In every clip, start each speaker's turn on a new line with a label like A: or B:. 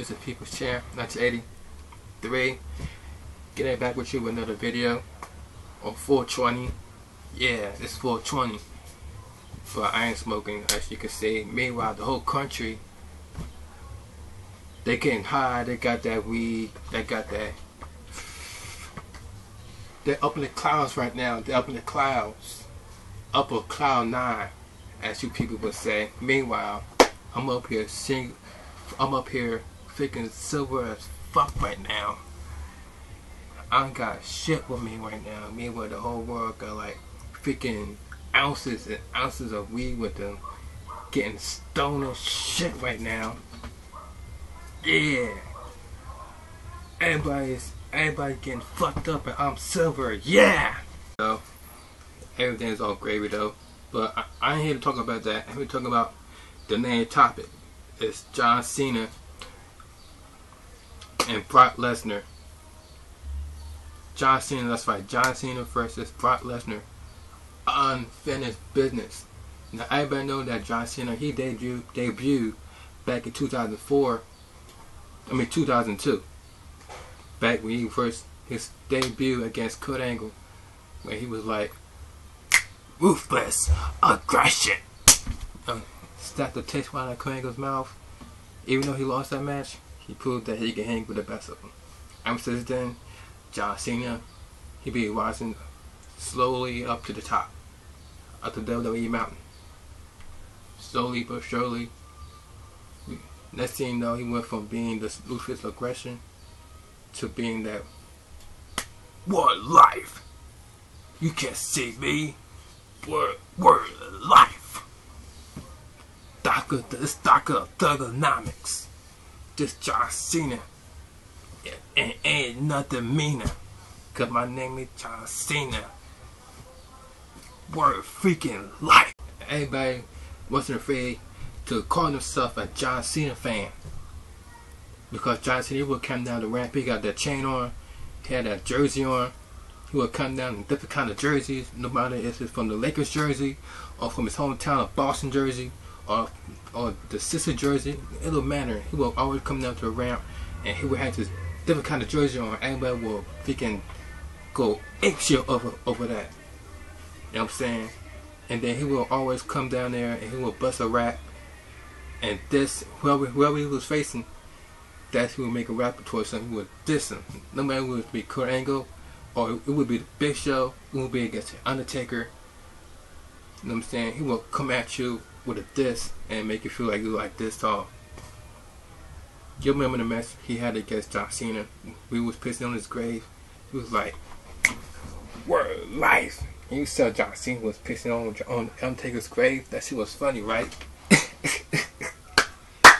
A: It's a People's Champ 1983. Getting back with you with another video on 420. Yeah, it's 420. But I ain't smoking, as you can see. Meanwhile, the whole country, they getting high. They got that weed. They got that. They're up in the clouds right now. They're up in the clouds. Upper cloud 9, as you people would say. Meanwhile, I'm up here freaking silver as fuck right now. I ain't got shit with me right now. Meanwhile, the whole world got like freaking ounces and ounces of weed with them. Getting stoned as shit right now. Yeah. Everybody getting fucked up and I'm silver. Yeah. So everything's all gravy though. But I ain't here to talk about that. I'm here to talk about the main topic. It's John Cena and Brock Lesnar. John Cena, that's right. John Cena versus Brock Lesnar. Unfinished business. Now everybody know that John Cena, he debuted back in 2002. Back when he first his debut against Kurt Angle, when he was like ruthless aggression. Slapped the taste out of Kurt Angle's mouth. Even though he lost that match, he proved that he can hang with the best of them. Ever since then, John Cena, he be rising slowly up to the top, up the WWE mountain. Slowly but surely. Next thing you know, he went from being this ruthless aggression to being that word life. You can't see me. Word life. This doctor of thugonomics. This John Cena. And ain't nothing meaner. Cause my name is John Cena. Word freaking life. Everybody wasn't afraid to call himself a John Cena fan. Because John Cena would come down the ramp, he got that chain on, he had that jersey on. He would come down in different kind of jerseys, no matter if it's from the Lakers jersey, or from his hometown of Boston jersey, or the sister jersey. It don't matter. He would always come down to the ramp, and he would have this different kind of jersey on. Everybody will freaking go apeshit over that. You know what I'm saying? And then he will always come down there and he will bust a rap, and this whoever he was facing, that's who would make a rap towards him. He would diss him. No matter whether it would be Kurt Angle, or it would be the Big Show, it would be against the Undertaker. You know what I'm saying? He will come at you with a diss and make you feel like you're like this tall. You remember the match he had against John Cena? We was pissing on his grave. He was like, word life. And you saw John Cena was pissing on Undertaker's grave. That shit was funny, right?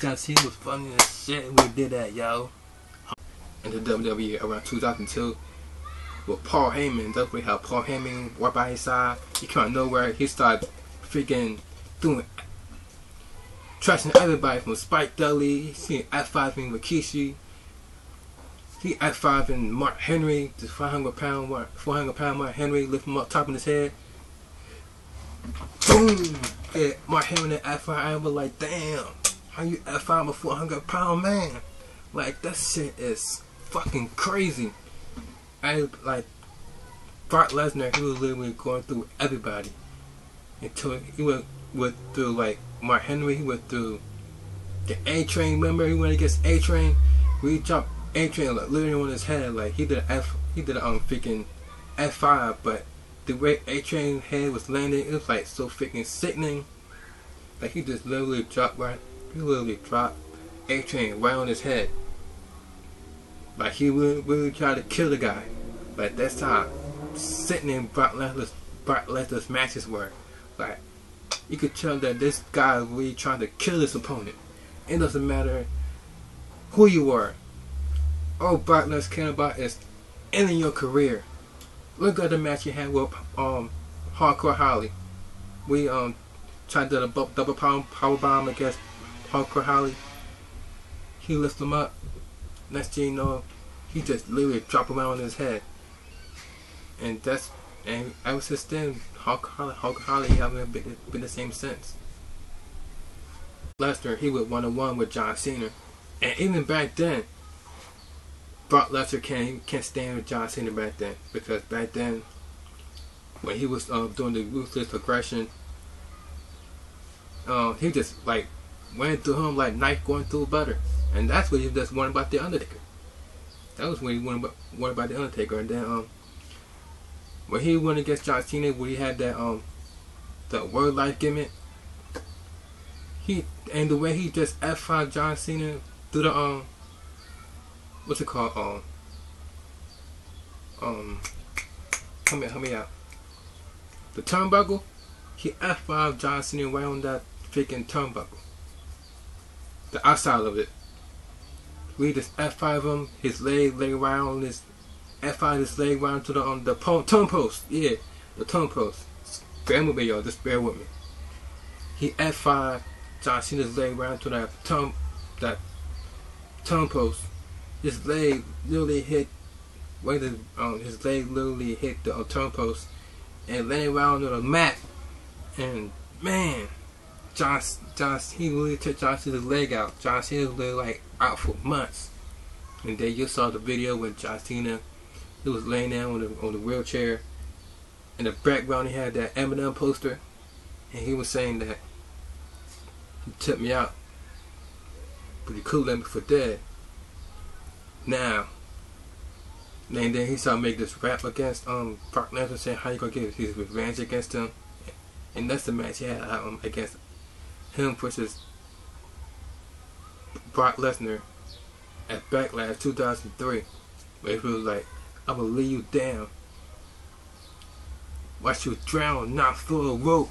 A: John Cena was funny as shit when we did that, yo. In the WWE around 2002 with Paul Heyman. That's when how Paul Heyman walked by his side. He came out of nowhere. He started freaking trashing everybody from Spike Dudley. He seen F5ing Rikishi. He F5ing Mark Henry, the 400-pound Mark Henry, lift him up top of his head. Boom! Yeah, Mark Henry and F5. I was like, damn. How you F5 a 400-pound man? Like, that shit is fucking crazy. Like, Brock Lesnar, he was literally going through everybody. Until he went through, like, Mark Henry, he went through the A-Train. Remember, he went against A-Train? We dropped A-Train like, literally on his head. Like, he did a freaking F5, but the way A-Train head was landing, it was, like, so freaking sickening. Like, he just literally dropped A-Train right on his head. Like, he really tried to kill the guy. But that's how sickening Brock Lesnar's matches were. Like, you could tell that this guy was really trying to kill his opponent. It doesn't matter who you are. All Brock Lesnar cares about is ending your career. Look at the match you had with Hardcore Holly. We tried to do a double power bomb against Hardcore Holly. He lifted him up. Next thing you know, he just literally dropped him out on his head. And ever since then, Hardcore Holly haven't been the same since. Lesnar, he went 1-on-1 with John Cena. And even back then, Brock Lesnar can't stand with John Cena back then, because back then when he was doing the ruthless aggression, he just like went through him like knife going through butter, and that's what he just wanted about the Undertaker. That was when he wanted about the Undertaker. And then when he went against John Cena, where he had that word life gimmick, and the way he just F5 John Cena through the what's it called, help me out, the turnbuckle. He F5 John Cena right on that freaking turnbuckle, the outside of it. We just F5 him, his leg around his F5 his leg around to the tone post. Yeah, the tone post. Bear with me, y'all. Just bear with me. He F5 John Cena's leg around to that tone post. His leg literally hit his leg literally hit the tone post and landed around on the mat. And man, he really took John Cena's leg out. John Cena was literally like out for months. And then you saw the video when John Cena, he was laying down on the wheelchair. In the background he had that Eminem poster, and he was saying that he took me out, but he could let me for dead. Now, and then he started making this rap against Brock Lesnar, saying how you gonna get his revenge against him. And that's the match he had against him versus Brock Lesnar at Backlash 2003, where he was like, "I'm gonna lay you down, watch you drown, not through a rope.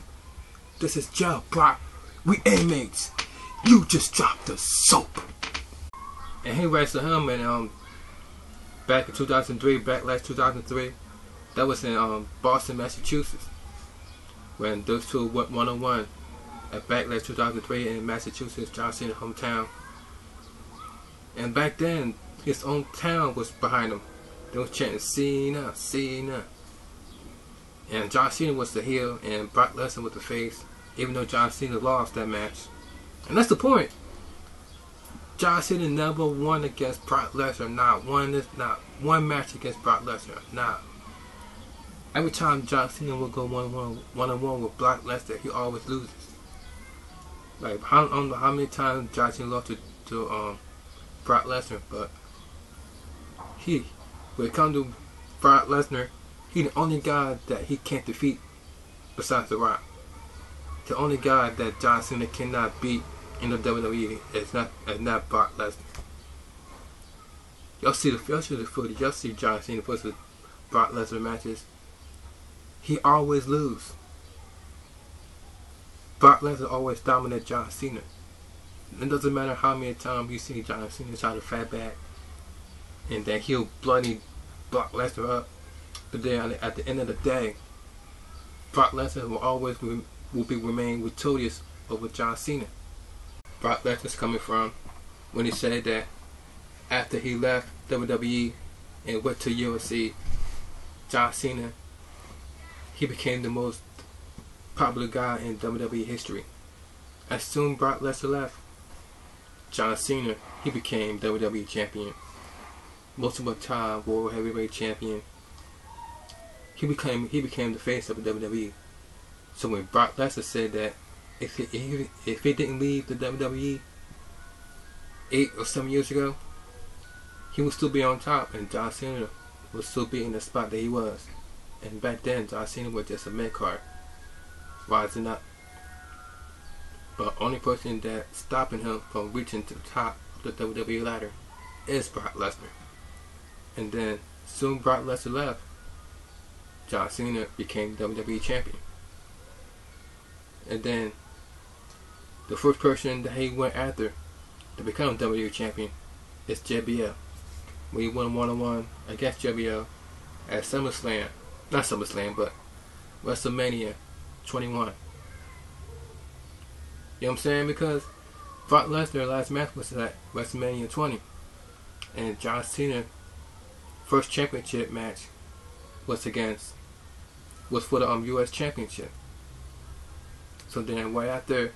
A: This is jail, Brock. We inmates. You just dropped the soap." And he wrestled him in back in 2003, Backlash 2003. That was in Boston, Massachusetts, when those two went 1-on-1 at Backlash 2003 in Massachusetts, John Cena's hometown. And back then, his own town was behind him. They was chanting "Cena, Cena." And John Cena was the heel and Brock Lesnar was the face, even though John Cena lost that match. And that's the point. John Cena never won against Brock Lesnar. Not one match against Brock Lesnar. Not. Every time John Cena will go one-on-one with Brock Lesnar, he always loses. Like, I don't know how many times John Cena lost to Brock Lesnar, but when it comes to Brock Lesnar, he's the only guy that he can't defeat besides The Rock. The only guy that John Cena cannot beat in the WWE is not Brock Lesnar. Y'all see the footage. Y'all see John Cena versus Brock Lesnar matches. He always lose. Brock Lesnar always dominate John Cena. It doesn't matter how many times you see John Cena try to fight back, and then he'll bloody Brock Lesnar up. But then at the end of the day, Brock Lesnar will remain victorious over John Cena. Brock Lesnar's coming from when he said that after he left WWE and went to UFC, John Cena, he became the most popular guy in WWE history. As soon as Brock Lesnar left, John Cena, he became WWE champion. Multiple time World Heavyweight champion. He became the face of the WWE. So when Brock Lesnar said that if he didn't leave the WWE 8 or 7 years ago, he would still be on top, and John Cena would still be in the spot that he was. And back then, John Cena was just a mid-card, rising up. But only person that's stopping him from reaching to the top of the WWE ladder is Brock Lesnar. And then soon Brock Lesnar left, John Cena became WWE champion. And then the first person that he went after to become WWE champion is JBL. When he won one-on-one against JBL at SummerSlam, not SummerSlam, but WrestleMania 21. You know what I'm saying? Because Brock Lesnar's last match was at WrestleMania 20, and John Cena's first championship match was for the U.S. Championship. So then right after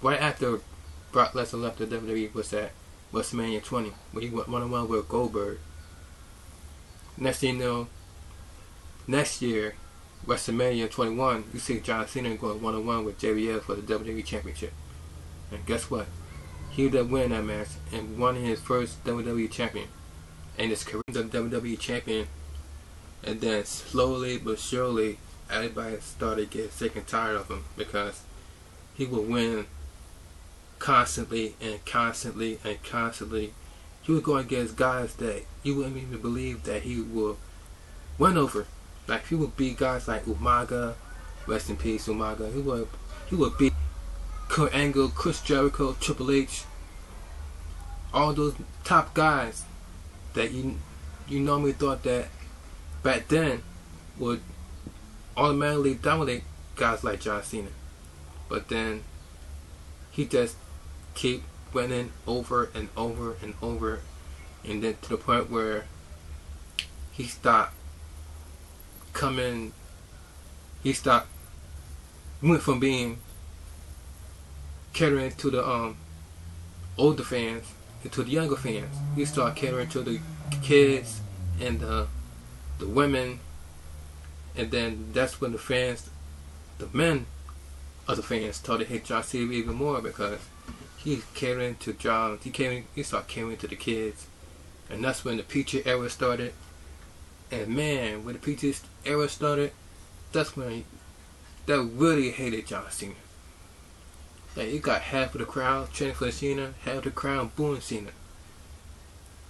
A: Brock Lesnar left the WWE was at WrestleMania 20, where he went 1-on-1 with Goldberg. Next thing you know, next year, WrestleMania 21, you see John Cena going 1-on-1 with JBL for the WWE Championship. And guess what? He would win that match and won his first WWE Champion. And his career as the WWE Champion. And then slowly but surely, everybody started getting sick and tired of him because he would win constantly and constantly and constantly. He would go against guys that you wouldn't even believe that he would win over. Like he would beat guys like Umaga, rest in peace Umaga. He would beat Kurt Angle, Chris Jericho, Triple H, all those top guys that you normally thought that back then would automatically dominate guys like John Cena. But then he just keep winning over and over and over, and then to the point where he stopped went from being catering to the older fans to the younger fans. He started catering to the kids and the women, and then that's when the men of the fans started to hate John Cena even more because he's catering to John. He started catering to the kids, and that's when the PG era started. And man, when the PG era started, that's when they really hated John Cena. Like you got half of the crowd chanting for Cena, half of the crowd booing Cena.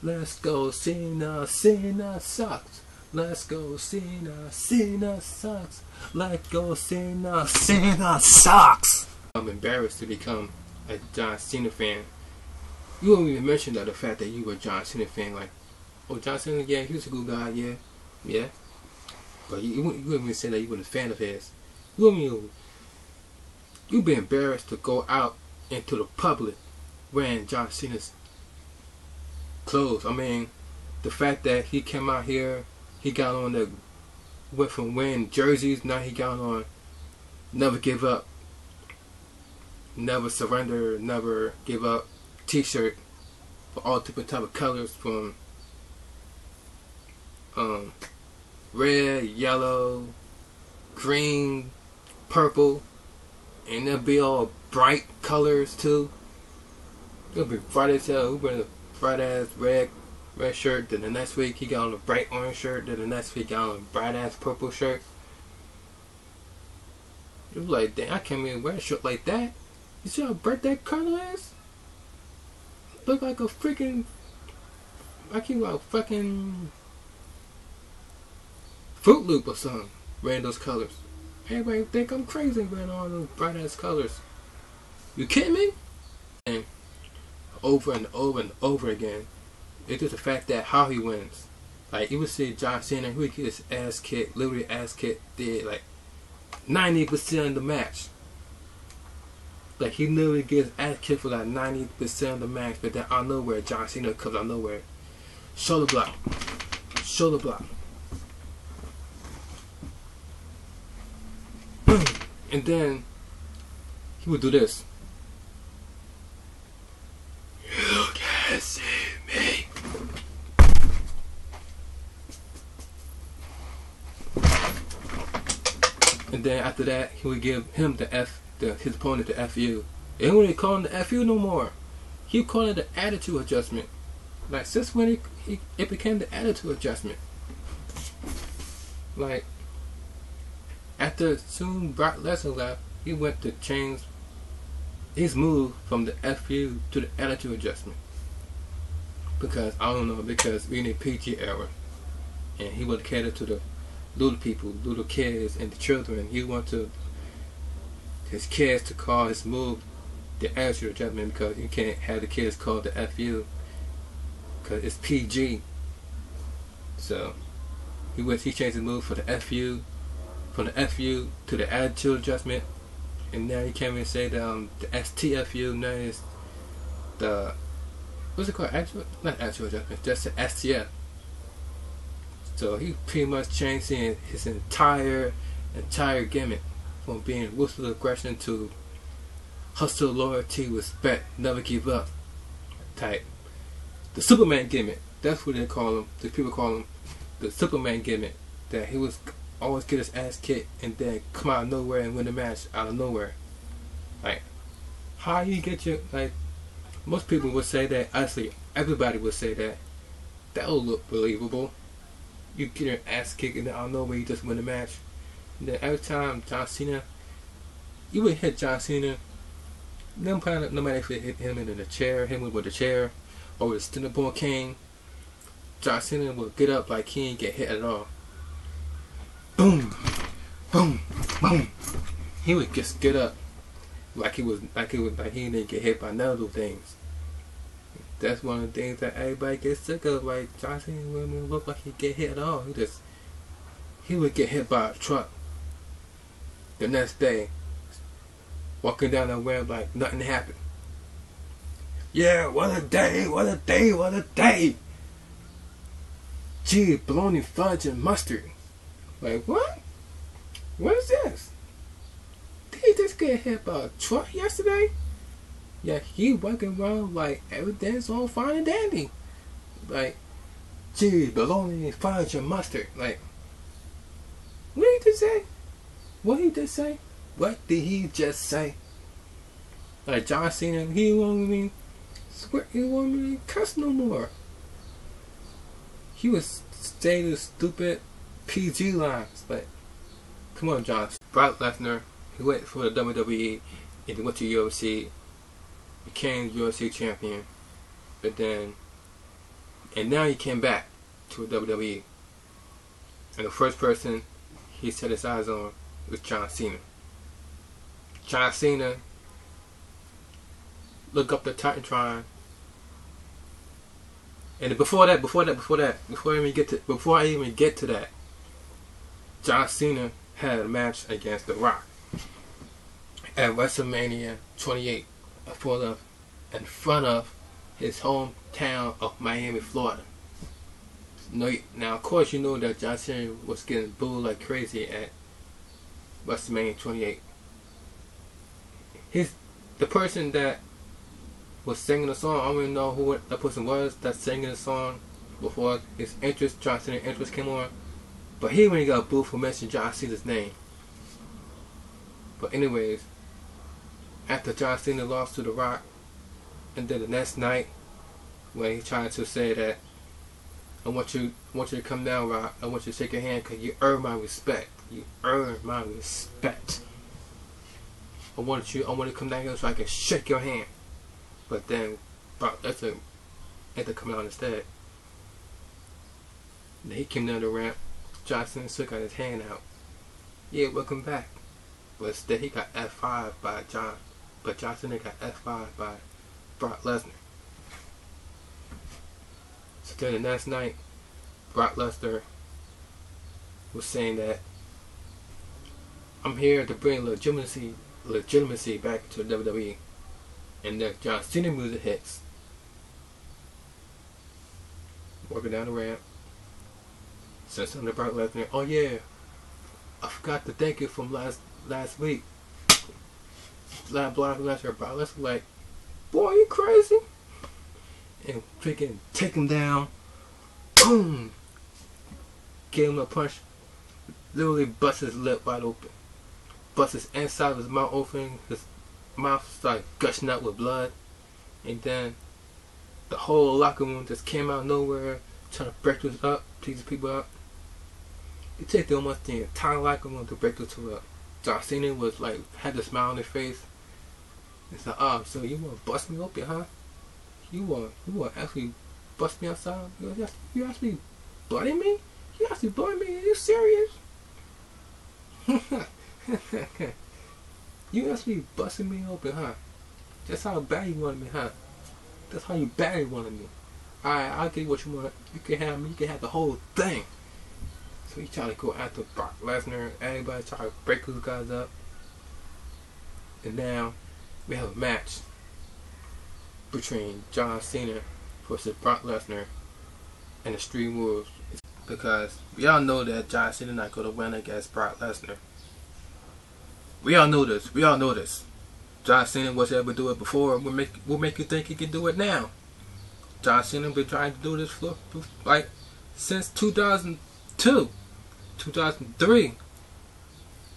A: Let's go Cena, Cena sucks. Let's go Cena, Cena sucks. Let's go Cena, Cena sucks. I'm embarrassed to become a John Cena fan. You won't even mention that the fact that you were a John Cena fan. Like, oh, John Cena, yeah, he was a good guy, yeah. But you wouldn't even say that you were a fan of his. You'd be embarrassed to go out into the public wearing John Cena's clothes. I mean, the fact that he came out here, he got on went from wearing jerseys, now he got on never give up, never surrender, never give up t-shirt for all different type of colors, from red, yellow, green, purple, and they'll be all bright colors too. It'll be bright as hell. He wearing a bright ass red shirt, then the next week he got on a bright orange shirt, then the next week he got on a bright ass purple shirt. It was like, damn, I can't even wear a shirt like that. You see how bright that color is? Look like a freaking, like he was a fucking Fruit Loop or something, wearing those colors. Everybody think I'm crazy wearing all those bright ass colors. You kidding me? And over and over and over again, it's just the fact that how he wins. Like you would see John Cena, he would get his ass kicked, literally ass kicked, did like 90% of the match. Like he literally gets ass kicked for like 90% of the match, but then out of nowhere, John Cena comes out of nowhere. Shoulder block. Shoulder block. And then he would do this. You can't see me. And then after that, he would give him his opponent the FU. They don't really call him the FU no more. He would call it the attitude adjustment. Like since when it became the attitude adjustment. Like after soon Brock Lesnar left, he went to change his move from the FU to the attitude adjustment. Because I don't know, because we in a PG era, and he would cater to the little people, little kids, and the children. He wanted his kids to call his move the attitude adjustment because you can't have the kids call the FU because it's PG. So he changed his move for the FU, from the FU to the attitude adjustment, and now he can't even say the STFU. Now it's the, what's it called? Not attitude adjustment, just the STF. So he pretty much changed his entire gimmick from being ruthless aggression to hustle, loyalty, respect, never give up type. the Superman gimmick. That's what they call him. The people call him the Superman gimmick. That he was always get his ass kicked and then come out of nowhere and win the match out of nowhere. Like, how you get your, like, most people would say that. Actually, everybody would say that. That would look believable. You get your ass kicked and then out of nowhere you just win the match. And then every time John Cena, you would hit John Cena. No matter if you hit him in the chair, hit him with the chair, or with the Cinnabon King, John Cena would get up like he ain't get hit at all. Boom, boom, boom. He would just get up like he didn't get hit by none of those things. That's one of the things that everybody gets sick of. Like, John Cena wouldn't look like he get hit at all. He would get hit by a truck the next day, walking down the ramp like nothing happened. Yeah, what a day, what a day, what a day. Gee, bologna, fudge, and mustard. Like, what? What is this? Did he just get hit by a truck yesterday? Yeah, he walking around like everything's all fine and dandy. Like, gee, bologna, fudge, and mustard. Like, what did he just say? What did he just say? What did he just say? Like, John Cena, he won't even swear, he won't even cuss no more. He was saying the stupid PG lines. Like, come on, John. Brock Lesnar, he went for the WWE and he went to UFC, became UFC champion, and now he came back to WWE. And the first person he set his eyes on was John Cena. John Cena, look up the Titantron. And before I even get to that, John Cena had a match against The Rock at WrestleMania 28 in front of his hometown of Miami, Florida. Now, of course, you know that John Cena was getting booed like crazy at WrestleMania 28. The person that was singing the song, I don't even know who that person was that's singing the song before John Cena's interest came on. But he even got booed for mentioning John Cena's name. But anyways, after John Cena lost to The Rock, and then the next night, when he tried to say that, I want you to come down, Rock. I want you to shake your hand because you earn my respect. You earn my respect. I want to come down here so I can shake your hand. But then Brock Lesnar had to come out instead. Then he came down the ramp. John Cena got his hand out. Yeah, welcome back. But instead he got F5 by John. But John Cena got F5 by Brock Lesnar. So then the next night, Brock Lesnar was saying that I'm here to bring legitimacy back to WWE. And then John Cena music hits. Walking down the ramp. Said something to Brock Lesnar. Oh yeah, I forgot to thank you from last week. Brock Lesnar like, boy, you crazy? And freaking take him down. Boom! Gave him a punch. Literally bust his lip wide open. Bust his inside of his mouth open. His mouth started gushing out with blood. And then the whole locker room just came out of nowhere, trying to break this up, tease people up. It took almost the entire locker room to break this up. John Cena was like, had a smile on his face. It's like, oh, so you want to bust me open, huh? You want actually bust me outside? You actually bloody me? You actually bloody me? Are you serious? You actually busting me open, huh? That's how bad you wanted me, huh? That's how you badly wanted me. Alright, I'll give you what you want. You can have me. You can have the whole thing. So he tried to go after Brock Lesnar. Everybody tried to break those guys up. And now we have a match between John Cena versus Brock Lesnar and the Street Wolves. Because we all know that John Cena not going to win against Brock Lesnar. We all know this. We all know this. John Cena was able to do it before. What make you think he can do it now? John Cena been trying to do this for like since 2002, 2003. He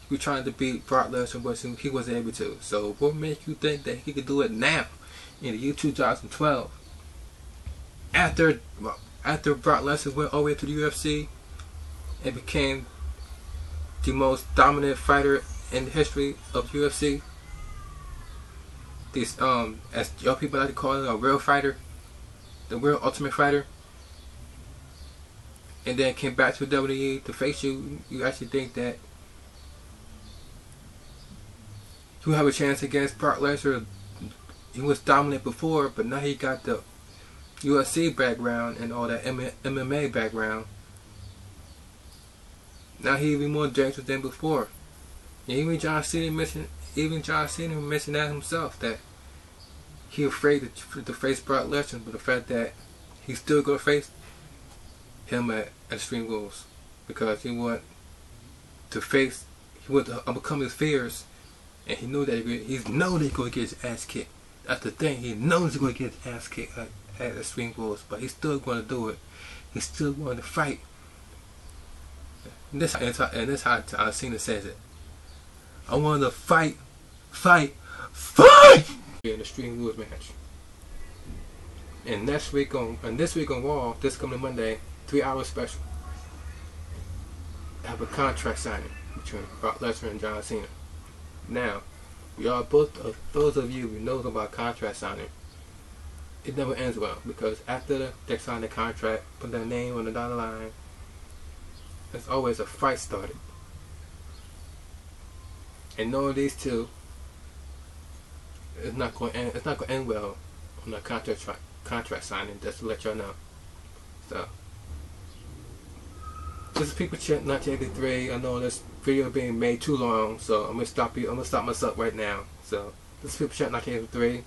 A: was trying to beat Brock Lesnar, but he wasn't able to. So what makes you think that he could do it now, in the year 2012? After Brock Lesnar went all the way to the UFC and became the most dominant fighter in the history of UFC. This as young people like to call it, a real fighter, the real ultimate fighter. And then came back to WWE to face you. You actually think that you have a chance against Brock Lesnar? He was dominant before, but now he got the UFC background and all that MMA background. Now he even more dangerous than before. And even John Cena mentioned that himself, that he afraid to face Brock Lesnar, but the fact that he's still gonna face him at Extreme Rules, because he want to overcome his fears, and he knew that he's gonna get his ass kicked. That's the thing. He knows he's gonna get his ass kicked at Extreme Rules, but he's still gonna do it. He's still going to fight. And this how Cena says it. I want to fight in the Extreme Rules match. And this week on Raw, this coming Monday, 3-hour special, I have a contract signing between Brock Lesnar and John Cena. Now, we are both those of you who know about contract signing. It never ends well, because after they sign the contract, put their name on the dotted line, there's always a fight started. And knowing these two, it's not going to end well on the contract signing. Just to let y'all know. So, this is People Chat 1983. I know this video being made too long, so I'm gonna stop myself right now. So, this is People Chat 1983.